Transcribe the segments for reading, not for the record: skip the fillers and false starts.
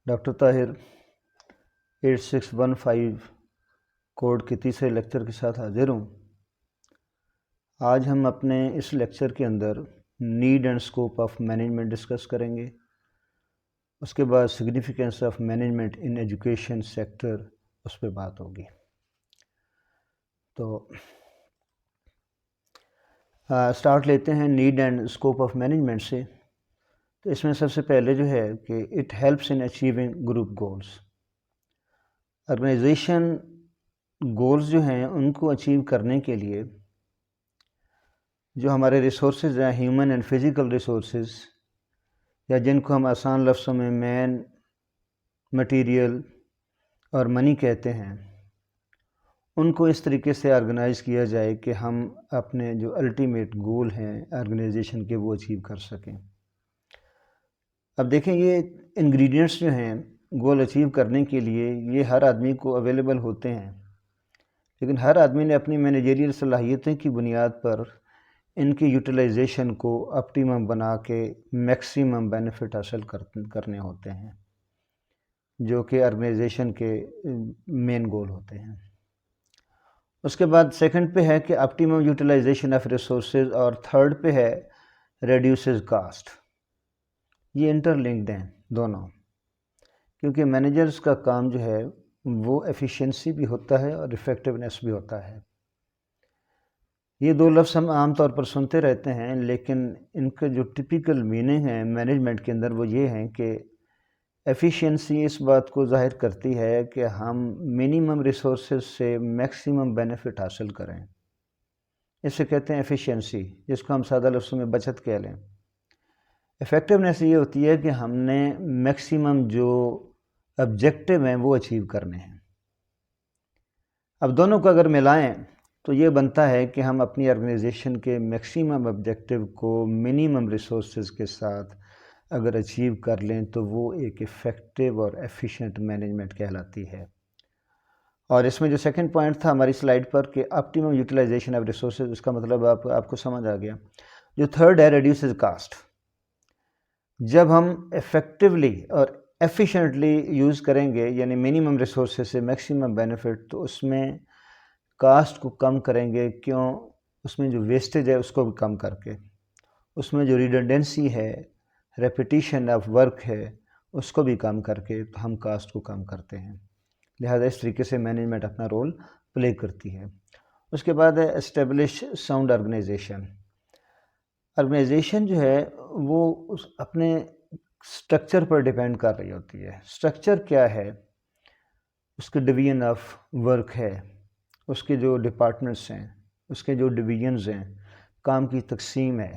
Doctor Tahir 8615 code کے تیسرے lecture کے ساتھ حاضر ہوں۔ آج ہم اپنے اس لیکچر کے اندر need and scope of management discuss کریں گے۔ اس کے بعد significance of management in education sector, اس پہ بات ہوگی۔ تو سٹارٹ لیتے ہیں need and scope of management سے۔ تو اس میں سب سے پہلے جو ہے کہ it helps in achieving group goals. Organization goals جو ہیں ان کو اچیو کرنے کے لیے جو ہمارے ریسورسز ہیں، ہیومن اینڈ فزیکل ریسورسز، یا جن کو ہم آسان لفظوں میں مین، مٹیریل اور منی کہتے ہیں، ان کو اس طریقے سے آرگنائز کیا جائے کہ ہم اپنے جو الٹیمیٹ گول ہیں آرگنائزیشن کے وہ اچیو کر سکیں۔ اب دیکھیں، یہ انگریڈینٹس جو ہیں گول اچیو کرنے کے لیے یہ ہر آدمی کو اویلیبل ہوتے ہیں، لیکن ہر آدمی نے اپنی مینیجریل صلاحیتیں کی بنیاد پر ان کی یوٹیلائزیشن کو اپٹیمم بنا کے میکسیمم بینیفٹ حاصل کرنے ہوتے ہیں، جو کہ آرگنائزیشن کے مین گول ہوتے ہیں۔ اس کے بعد سیکنڈ پہ ہے کہ اپٹیمم یوٹیلائزیشن آف ریسورسز، اور تھرڈ پہ ہے ریڈیوسز کاسٹ۔ یہ انٹر لنکڈ ہیں دونوں، کیونکہ مینیجرز کا کام جو ہے وہ ایفیشنسی بھی ہوتا ہے اور افیکٹونیس بھی ہوتا ہے۔ یہ دو لفظ ہم عام طور پر سنتے رہتے ہیں، لیکن ان کے جو ٹپیکل میننگ ہیں مینجمنٹ کے اندر وہ یہ ہیں کہ ایفیشنسی اس بات کو ظاہر کرتی ہے کہ ہم منیمم ریسورسز سے میکسیمم بینیفٹ حاصل کریں۔ اسے کہتے ہیں ایفیشنسی، جس کو ہم سادہ لفظوں میں بچت کہہ لیں۔ افیکٹونیس یہ ہوتی ہے کہ ہم نے میکسیمم جو آبجیکٹیو ہیں وہ اچیو کرنے ہیں۔ اب دونوں کو اگر ملائیں تو یہ بنتا ہے کہ ہم اپنی آرگنائزیشن کے میکسیمم آبجیکٹیو کو منیمم ریسورسز کے ساتھ اگر اچیو کر لیں تو وہ ایک افیکٹو اور ایفیشینٹ مینجمنٹ کہلاتی ہے۔ اور اس میں جو سیکنڈ پوائنٹ تھا ہماری سلائیڈ پر کہ آپٹیمم یوٹیلائزیشن آف ریسورسز، اس کا مطلب آپ کو سمجھ آ گیا۔ جو تھرڈ ہے ریڈیوسز کاسٹ۔ جب ہم افیکٹولی اور ایفیشینٹلی یوز کریں گے، یعنی منیمم ریسورسز سے میکسیمم بینیفٹ، تو اس میں کاسٹ کو کم کریں گے۔ کیوں؟ اس میں جو ویسٹیج ہے اس کو بھی کم کر کے، اس میں جو ریڈنڈنسی ہے، ریپیٹیشن آف ورک ہے، اس کو بھی کم کر کے تو ہم کاسٹ کو کم کرتے ہیں۔ لہذا اس طریقے سے مینجمنٹ اپنا رول پلے کرتی ہے۔ اس کے بعد ہے اسٹیبلش ساؤنڈ آرگنائزیشن۔ آرگنائزیشن جو ہے وہ اپنے سٹرکچر پر ڈیپینڈ کر رہی ہوتی ہے۔ سٹرکچر کیا ہے؟ اس کے ڈویژن آف ورک ہے، اس کے جو ڈپارٹمنٹس ہیں، اس کے جو ڈویژنز ہیں، کام کی تقسیم ہے۔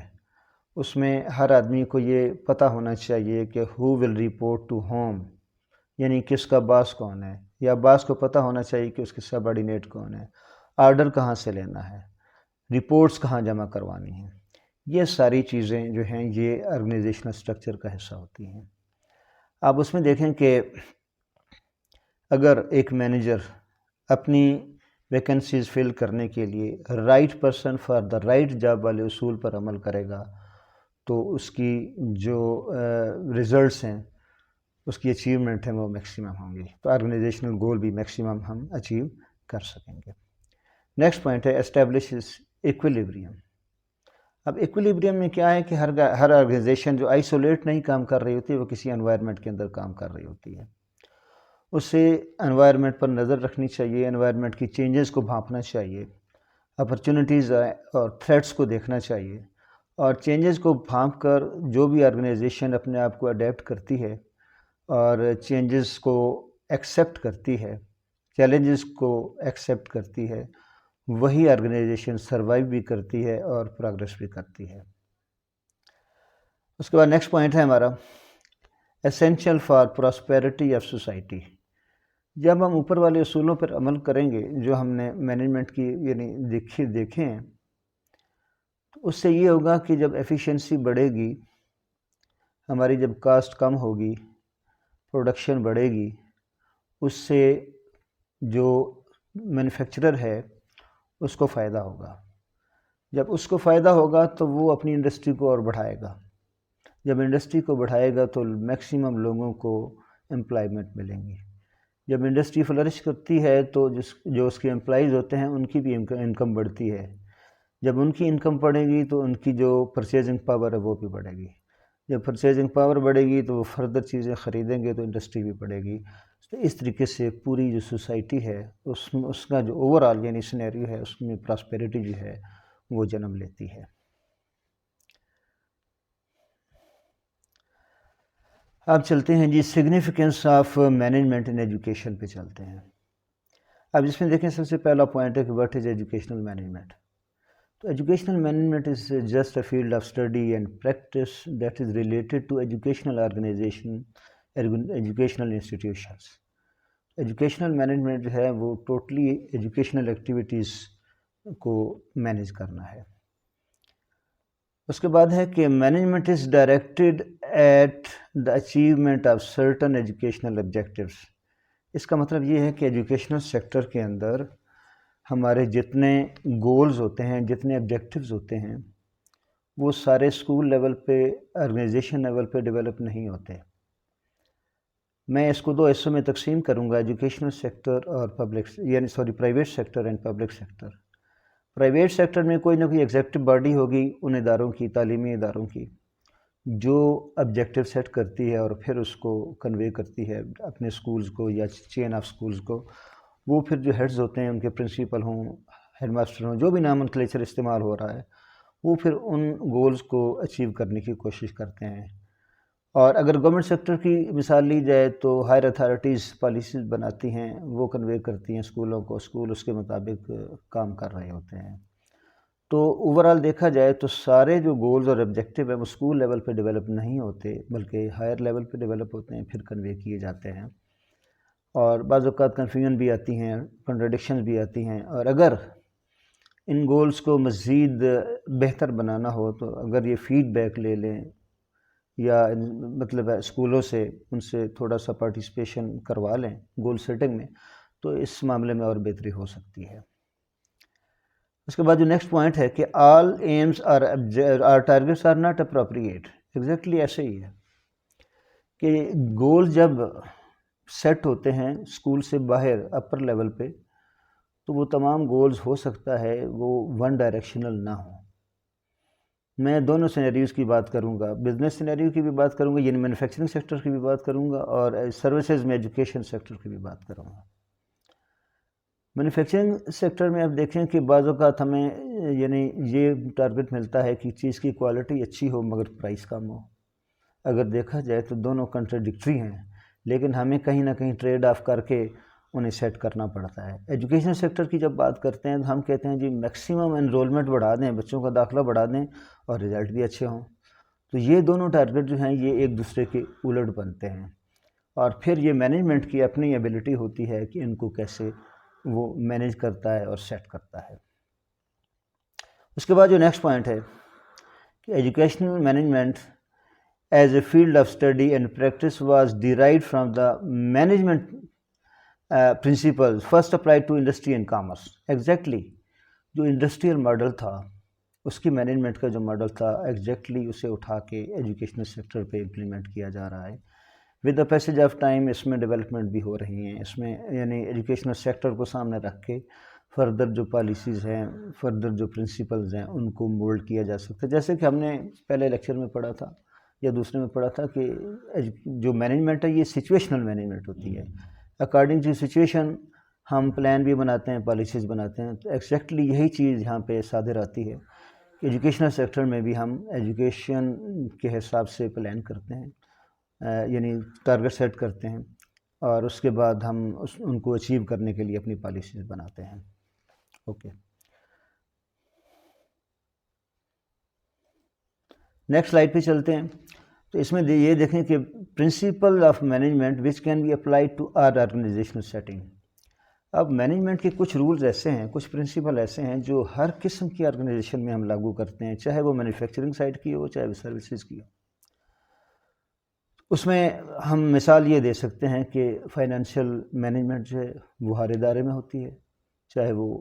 اس میں ہر آدمی کو یہ پتہ ہونا چاہیے کہ ہو ول رپورٹ ٹو ہوم، یعنی کس کا باس کون ہے، یا باس کو پتہ ہونا چاہیے کہ اس کے سب آرڈینیٹ کون ہے، آرڈر کہاں سے لینا ہے، رپورٹس کہاں جمع کروانی ہیں۔ یہ ساری چیزیں جو ہیں یہ آرگنائزیشنل سٹرکچر کا حصہ ہوتی ہیں۔ آپ اس میں دیکھیں کہ اگر ایک مینیجر اپنی ویکنسیز فل کرنے کے لیے right person for the right job والے اصول پر عمل کرے گا تو اس کی جو ریزلٹس ہیں، اس کی اچیومنٹ ہے وہ میکسیمم ہوں گی، تو آرگنائزیشنل گول بھی میکسیمم ہم اچیو کر سکیں گے۔ نیکسٹ پوائنٹ ہے اسٹیبلشز ایکویلیبریم۔ اب ایکویلیبریم میں کیا ہے کہ ہر آرگنائزیشن جو آئسولیٹ نہیں کام کر رہی ہوتی ہے، وہ کسی انوائرمنٹ کے اندر کام کر رہی ہوتی ہے۔ اسے انوائرمنٹ پر نظر رکھنی چاہیے، انوائرمنٹ کی چینجز کو بھانپنا چاہیے، اپرچونٹیز اور تھریٹس کو دیکھنا چاہیے، اور چینجز کو بھانپ کر جو بھی آرگنائزیشن اپنے آپ کو اڈیپٹ کرتی ہے اور چینجز کو ایکسیپٹ کرتی ہے، چیلنجز کو ایکسیپٹ کرتی ہے، وہی آرگنائزیشن سروائیو بھی کرتی ہے اور پروگریس بھی کرتی ہے۔ اس کے بعد نیکسٹ پوائنٹ ہے ہمارا essential for prosperity of society. جب ہم اوپر والے اصولوں پر عمل کریں گے جو ہم نے مینجمنٹ کی یعنی دیکھے ہیں، تو اس سے یہ ہوگا کہ جب ایفیشنسی بڑھے گی، ہماری جب کاسٹ کم ہوگی، پروڈکشن بڑھے گی، اس سے جو مینوفیکچرر ہے اس کو فائدہ ہوگا۔ جب اس کو فائدہ ہوگا تو وہ اپنی انڈسٹری کو اور بڑھائے گا۔ جب انڈسٹری کو بڑھائے گا تو میکسیمم لوگوں کو امپلائمنٹ ملیں گی. جب انڈسٹری فلرش کرتی ہے تو جو اس کے امپلائیز ہوتے ہیں ان کی بھی انکم بڑھتی ہے. جب ان کی انکم بڑھے گی تو ان کی جو پرچیزنگ پاور ہے وہ بھی بڑھے گی. جب پرچیزنگ پاور بڑھے گی تو وہ فردر چیزیں خریدیں گے تو انڈسٹری بھی بڑھے گی. تو اس طریقے سے پوری جو سوسائٹی ہے اس کا جو اوور آل یعنی سینیریو ہے اس میں پراسپیرٹی جو ہے وہ جنم لیتی ہے. اب چلتے ہیں جی significance of management in education پہ چلتے ہیں. اب اس میں دیکھیں سب سے پہلا پوائنٹ ہے کہ واٹ از ایجوکیشنل مینجمنٹ. تو educational management is just a field of study and practice that is related to educational organization educational institutions. Educational management جو ہے وہ ٹوٹلی ایجوکیشنل ایکٹیویٹیز کو مینیج کرنا ہے. اس کے بعد ہے کہ management is directed at the achievement of certain educational objectives. اس کا مطلب یہ ہے کہ ایجوکیشنل سیکٹر کے اندر ہمارے جتنے گولز ہوتے ہیں جتنے آبجیکٹیوز ہوتے ہیں وہ سارے اسکول لیول پہ آرگنائزیشن لیول پہ ڈیولپ نہیں ہوتے. میں اس کو دو حصوں میں تقسیم کروں گا، ایجوکیشنل سیکٹر اور private sector and public sector. Private sector میں کوئی نہ کوئی ایگزیکٹو باڈی ہوگی ان اداروں کی، تعلیمی اداروں کی، جو آبجیکٹیو سیٹ کرتی ہے اور پھر اس کو کنوے کرتی ہے اپنے سکولز کو یا چین آف سکولز کو. وہ پھر جو ہیڈز ہوتے ہیں ان کے پرنسپل ہوں، ہیڈ ماسٹر ہوں، جو بھی نامنکلیچر استعمال ہو رہا ہے وہ پھر ان گولز کو اچیو کرنے کی کوشش کرتے ہیں. اور اگر گورنمنٹ سیکٹر کی مثال لی جائے تو ہائر اتھارٹیز پالیسیز بناتی ہیں، وہ کنوے کرتی ہیں اسکولوں کو، اسکول اس کے مطابق کام کر رہے ہوتے ہیں. تو اوورآل دیکھا جائے تو سارے جو گولز اور آبجیکٹیو ہیں وہ اسکول لیول پہ ڈیولپ نہیں ہوتے بلکہ ہائر لیول پہ ڈیولپ ہوتے ہیں، پھر کنوے کیے جاتے ہیں. اور بعض اوقات کنفیوژن بھی آتی ہیں، کنٹراڈکشنز بھی آتی ہیں. اور اگر ان گولز کو مزید بہتر بنانا ہو تو اگر یہ فیڈ بیک لے لیں یا مطلب اسکولوں سے ان سے تھوڑا سا پارٹیسپیشن کروا لیں گول سیٹنگ میں تو اس معاملے میں اور بہتری ہو سکتی ہے. اس کے بعد جو نیکسٹ پوائنٹ ہے کہ all aims or targets are not appropriate. Exactly ایسے ہی ہے کہ گول جب سیٹ ہوتے ہیں اسکول سے باہر اپر لیول پہ تو وہ تمام گولز ہو سکتا ہے وہ ون ڈائریکشنل نہ ہوں. میں دونوں سینیریوز کی بات کروں گا، بزنس سینیریو کی بھی بات کروں گا یعنی مینوفیکچرنگ سیکٹر کی بھی بات کروں گا اور سروسز میں ایجوکیشن سیکٹر کی بھی بات کروں گا. مینوفیکچرنگ سیکٹر میں اب دیکھیں کہ بعض اوقات ہمیں یعنی یہ ٹارگٹ ملتا ہے کہ چیز کی کوالٹی اچھی ہو مگر پرائس کم ہو. اگر دیکھا جائے تو دونوں کنٹراڈکٹری ہیں لیکن ہمیں کہیں نہ کہیں ٹریڈ آف کر کے انہیں سیٹ کرنا پڑتا ہے. ایجوکیشن سیکٹر کی جب بات کرتے ہیں تو ہم کہتے ہیں جی میکسیمم انرولمنٹ بڑھا دیں، بچوں کا داخلہ بڑھا دیں اور رزلٹ بھی اچھے ہوں. تو یہ دونوں ٹارگٹ جو ہیں یہ ایک دوسرے کے الٹ بنتے ہیں اور پھر یہ مینجمنٹ کی اپنی ایبلٹی ہوتی ہے کہ ان کو کیسے وہ مینیج کرتا ہے اور سیٹ کرتا ہے. اس کے بعد جو نیکسٹ پوائنٹ ہے کہ educational management as a field of study and practice was derived from the management principle first applied to industry and commerce. Exactly جو انڈسٹریل ماڈل تھا اس کی مینجمنٹ کا جو ماڈل تھا ایگزیکٹلی اسے اٹھا کے ایجوکیشنل سیکٹر پہ امپلیمنٹ کیا جا رہا ہے. With the passage of time اس میں ڈیولپمنٹ بھی ہو رہی ہیں، اس میں یعنی ایجوکیشنل سیکٹر کو سامنے رکھ کے فردر جو پالیسیز ہیں، فردر جو پرنسپلز ہیں ان کو مولڈ کیا جا سکتا ہے. جیسے کہ ہم نے پہلے لیکچر میں پڑھا تھا یا دوسرے میں پڑھا تھا کہ جو مینجمنٹ ہے یہ سچویشنل مینجمنٹ ہوتی ہے. اکارڈنگ ٹو سچویشن ہم پلان بھی بناتے ہیں، پالیسیز بناتے ہیں. تو ایگزیکٹلی یہی چیز یہاں پہ صادر آتی ہے کہ ایجوکیشنل سیکٹر میں بھی ہم ایجوکیشن کے حساب سے پلان کرتے ہیں یعنی ٹارگٹ سیٹ کرتے ہیں اور اس کے بعد ہم ان کو اچیو کرنے کے لیے اپنی پالیسیز بناتے ہیں. اوکے، نیکسٹ سلائڈ پہ چلتے ہیں. تو اس میں یہ دیکھیں کہ principle of management which can be applied to our organizational setting. اب مینجمنٹ کے کچھ رولز ایسے ہیں، کچھ پرنسپل ایسے ہیں جو ہر قسم کی آرگنائزیشن میں ہم لاگو کرتے ہیں، چاہے وہ مینوفیکچرنگ سائٹ کی ہو چاہے وہ سروسز کی ہو. اس میں ہم مثال یہ دے سکتے ہیں کہ فائنینشیل مینجمنٹ جو ہے وہ ہر ادارے میں ہوتی ہے، چاہے وہ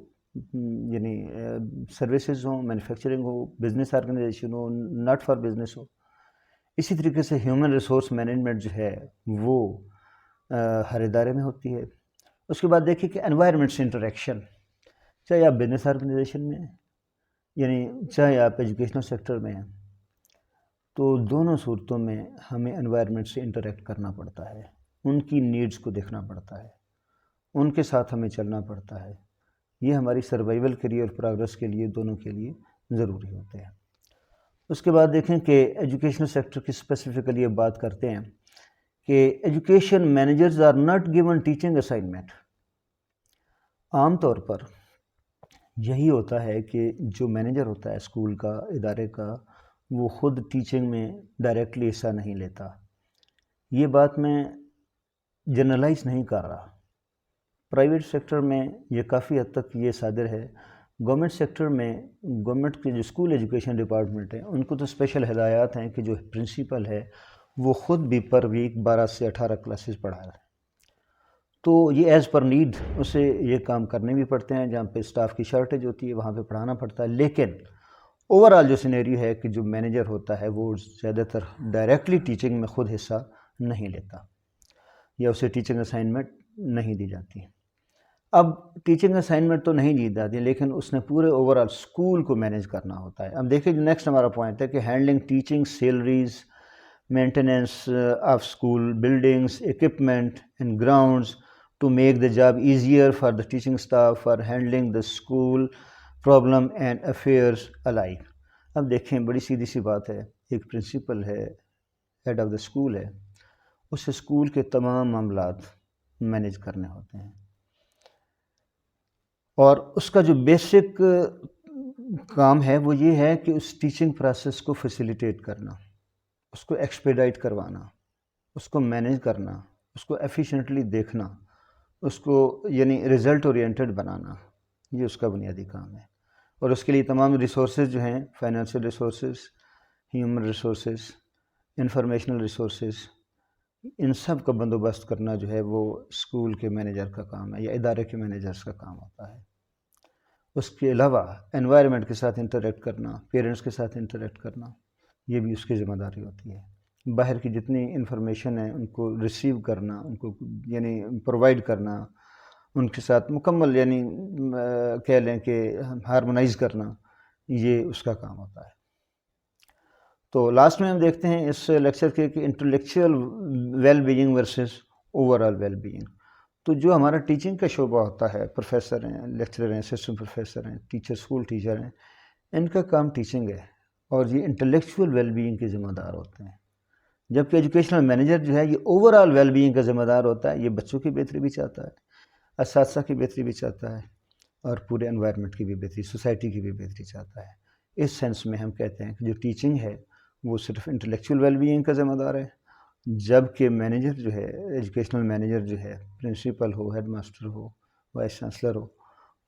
یعنی سروسز ہوں، مینوفیکچرنگ ہو، بزنس آرگنائزیشن ہو، ناٹ فار بزنس ہو. اسی طریقے سے ہیومن ریسورس مینجمنٹ جو ہے وہ ہر ادارے میں ہوتی ہے۔ اس کے بعد دیکھیے کہ انوائرمنٹ سے انٹریکشن، چاہے آپ بزنس آرگنائزیشن میں ہیں، یعنی چاہے آپ ایجوکیشنل سیکٹر میں ہیں، تو دونوں صورتوں میں ہمیں انوائرمنٹ سے انٹریکٹ کرنا پڑتا ہے، ان کی نیڈز کو دیکھنا پڑتا ہے، ان کے ساتھ ہمیں چلنا پڑتا ہے۔ یہ ہماری سروائیول کے لیے اور پروگرس کے لیے، دونوں کے لیے ضروری ہوتے ہیں۔ اس کے بعد دیکھیں کہ ایجوکیشنل سیکٹر کی اسپیسیفکلی اب بات کرتے ہیں کہ education managers are not given teaching assignment. عام طور پر یہی ہوتا ہے کہ جو مینیجر ہوتا ہے اسکول کا، ادارے کا، وہ خود ٹیچنگ میں ڈائریکٹلی حصہ نہیں لیتا۔ یہ بات میں جنرلائز نہیں کر رہا، پرائیویٹ سیکٹر میں یہ کافی حد تک یہ صادر ہے۔ گورنمنٹ سیکٹر میں گورنمنٹ کے جو اسکول ایجوکیشن ڈپارٹمنٹ ہیں، ان کو تو اسپیشل ہدایات ہیں کہ جو پرنسپل ہے وہ خود بھی پر ویک 12 سے 18 کلاسز پڑھا رہا ہے، تو یہ ایز پر نیڈ اسے یہ کام کرنے بھی پڑتے ہیں۔ جہاں پہ اسٹاف کی شارٹیج ہوتی ہے وہاں پہ پڑھانا پڑتا ہے، لیکن اوورآل جو سینیریو ہے کہ جو مینیجر ہوتا ہے وہ زیادہ تر ڈائریکٹلی ٹیچنگ میں خود حصہ نہیں لیتا، یا اسے ٹیچنگ اسائنمنٹ نہیں دی جاتی۔ اب ٹیچنگ اسائنمنٹ تو نہیں دی جاتی، لیکن اس نے پورے اوورآل اسکول کو مینیج کرنا ہوتا ہے۔ اب دیکھیں جو نیکسٹ ہمارا پوائنٹ ہے کہ handling teaching salaries, maintenance of school buildings, equipment and grounds to make the job easier for the teaching staff for handling the school problem and affairs alike۔ اب دیکھیں بڑی سیدھی سی بات ہے، ایک پرنسپل ہے، ہیڈ آف دا اسکول ہے، اسے اسکول کے تمام معاملات مینیج کرنے ہوتے ہیں، اور اس کا جو بیسک کام ہے وہ یہ ہے کہ اس ٹیچنگ پروسیس کو فیسیلیٹیٹ کرنا، اس کو ایکسپیڈائٹ کروانا، اس کو مینیج کرنا، اس کو ایفیشینٹلی دیکھنا، اس کو یعنی رزلٹ اورینٹڈ بنانا، یہ اس کا بنیادی کام ہے۔ اور اس کے لیے تمام ریسورسز جو ہیں، financial resources, human resources, informational resources, ان سب کا بندوبست کرنا جو ہے وہ اسکول کے مینیجر کا کام ہے یا ادارے کے مینیجرز کا کام ہوتا ہے۔ اس کے علاوہ انوائرمنٹ کے ساتھ انٹریکٹ کرنا، پیرنٹس کے ساتھ انٹریکٹ کرنا، یہ بھی اس کی ذمہ داری ہوتی ہے۔ باہر کی جتنی انفارمیشن ہے ان کو ریسیو کرنا، ان کو یعنی پرووائڈ کرنا، ان کے ساتھ مکمل یعنی کہہ لیں کہ ہارمونائز کرنا، یہ اس کا کام ہوتا ہے۔ تو لاسٹ میں ہم دیکھتے ہیں اس لیکچر کے کہ intellectual well being versus overall well being. تو جو ہمارا ٹیچنگ کا شعبہ ہوتا ہے، پروفیسر ہیں، لیکچرر ہیں، اسسٹنٹ پروفیسر ہیں، ٹیچر، اسکول ٹیچر ہیں، ان کا کام ٹیچنگ ہے، اور یہ انٹلیکچوئل ویل بینگ کے ذمہ دار ہوتے ہیں۔ جبکہ ایجوکیشنل مینیجر جو ہے یہ اوورآل ویل بینگ کا ذمہ دار ہوتا ہے، یہ بچوں کی بہتری بھی چاہتا ہے، اساتذہ کی بہتری بھی چاہتا ہے، اور پورے انوائرمنٹ کی بھی بہتری، سوسائٹی کی بھی بہتری چاہتا ہے۔ اس سینس میں ہم کہتے ہیں کہ جو ٹیچنگ ہے وہ صرف انٹلیکچوئل ویل بینگ کا ذمہ دار ہے، جبکہ مینیجر جو ہے، ایجوکیشنل مینیجر جو ہے، پرنسپل ہو، ہیڈ ماسٹر ہو، وائس چانسلر ہو،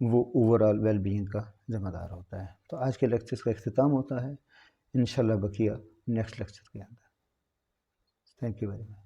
وہ اوورآل ویل بینگ کا ذمہ دار ہوتا ہے۔ تو آج کے لیکچر کا اختتام ہوتا ہے، انشاءاللہ بقیہ نیکسٹ لیکچر کے اندر۔ Thank you very much.